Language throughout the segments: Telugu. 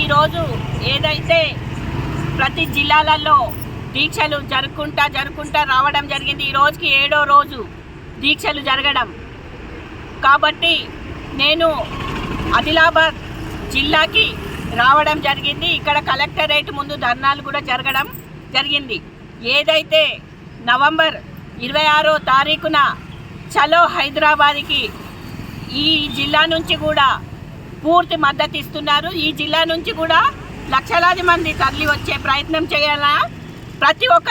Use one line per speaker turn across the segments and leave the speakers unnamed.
ఈరోజు ఏదైతే ప్రతి జిల్లాలలో దీక్షలు జరుపుకుంటా రావడం జరిగింది. ఈ రోజుకి 7వ రోజు దీక్షలు జరగడం కాబట్టి నేను ఆదిలాబాద్ జిల్లాకి రావడం జరిగింది. ఇక్కడ కలెక్టరేట్ ముందు ధర్నాలు కూడా జరగడం జరిగింది. ఏదైతే నవంబర్ 26వ తారీఖున చలో హైదరాబాద్కి ఈ జిల్లా నుంచి కూడా పూర్తి మద్దతు ఇస్తున్నారు. ఈ జిల్లా నుంచి కూడా లక్షలాది మంది తరలి వచ్చే ప్రయత్నం చేయాలా, ప్రతి ఒక్క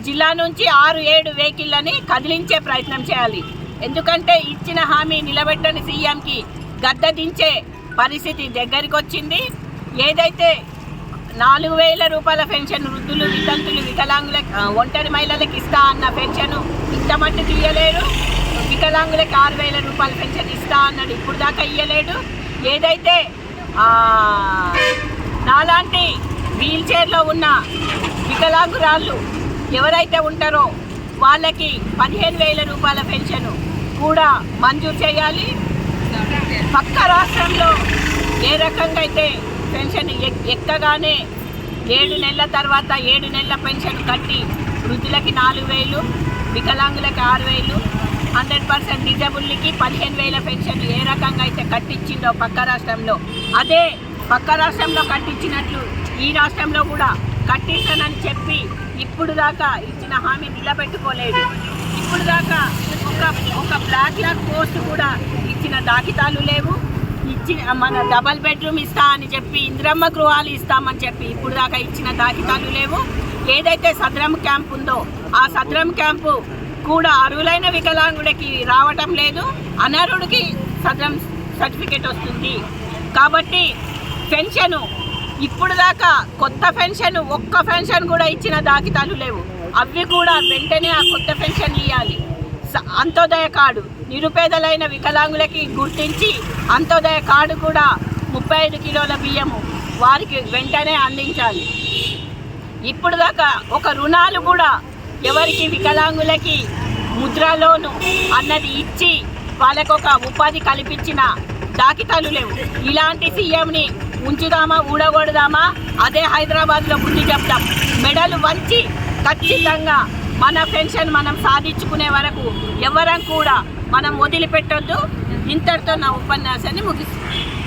జిల్లా నుంచి 6-7 వెహికల్లని కదిలించే ప్రయత్నం చేయాలి. ఎందుకంటే ఇచ్చిన హామీ నిలబెట్టని సీఎంకి గద్ద దించే పరిస్థితి దగ్గరికి వచ్చింది. ఏదైతే 4,000 రూపాయల పెన్షన్ వృద్ధులు, వితంతులు, వికలాంగులకు, ఒంటరి మహిళలకు ఇస్తా అన్న పెన్షన్ ఇంత మట్టుకు ఇయ్యలేడు. వికలాంగులకు 6,000 రూపాయల పెన్షన్ ఇస్తా అన్నాడు, ఇప్పుడు దాకా ఇయ్యలేడు. ఏదైతే నాలాంటి వీల్ చైర్లో ఉన్న వికలాంగురాళ్ళు ఎవరైతే ఉంటారో వాళ్ళకి 15,000 రూపాయల పెన్షన్ కూడా మంజూరు చేయాలి. పక్క రాష్ట్రంలో ఏ రకంగా అయితే పెన్షన్ ఎక్కగానే 7 నెలల తర్వాత 7 నెలల పెన్షన్ కట్టి వృద్ధులకి 4,000, వికలాంగులకి 6,000, 100% డిజబుల్కి 15,000 పెన్షన్ ఏ రకంగా అయితే కట్టించిందో పక్క రాష్ట్రంలో, అదే పక్క రాష్ట్రంలో కట్టించినట్లు ఈ రాష్ట్రంలో కూడా కట్టిస్తానని చెప్పి ఇప్పుడు దాకా ఇచ్చిన హామీ నిలబెట్టుకోలేదు. ఇప్పుడు దాకా ఒక బ్లాక్ పోస్ట్ కూడా ఇచ్చిన దాఖితాలు లేవు. మన డబల్ బెడ్రూమ్ ఇస్తా అని చెప్పి, ఇందిరమ్మ గృహాలు ఇస్తామని చెప్పి ఇప్పుడు దాకా ఇచ్చిన దాఖితాలు లేవు. ఏదైతే సద్రం క్యాంప్ ఉందో ఆ సద్రం క్యాంపు కూడా అర్హులైన వికలాంగుడికి రావటం లేదు, అనర్హుడికి సద్రం సర్టిఫికేట్ వస్తుంది. కాబట్టి పెన్షను ఇప్పుడు దాకా కొత్త పెన్షన్ ఒక్క పెన్షన్ కూడా ఇచ్చిన దాఖితాలు లేవు. అవి కూడా వెంటనే ఆ కొత్త పెన్షన్ ఇవ్వాలి. అంత్యోదయ కార్డు నిరుపేదలైన వికలాంగులకి గుర్తించి అంత్యోదయ కార్డు కూడా 35 కిలోల బియ్యము వారికి వెంటనే అందించాలి. ఇప్పుడు దాకా ఒక రుణాలు కూడా ఎవరికి వికలాంగులకి ముద్రా లోను అన్నది ఇచ్చి వాళ్ళకు ఒక ఉపాధి కల్పించిన దాఖితాలు లేవు. ఇలాంటి సీఎంని ఉంచుదామా, ఊడగొడదామా, అదే హైదరాబాద్లో బుద్ధి చెప్తాం. మెడలు వంచి ఖచ్చితంగా మన పెన్షన్ మనం సాధించుకునే వరకు ఎవరం కూడా మనం వదిలిపెట్టొద్దు. ఇంతటితో నా ఉపన్యాసాన్ని ముగిస్తాను.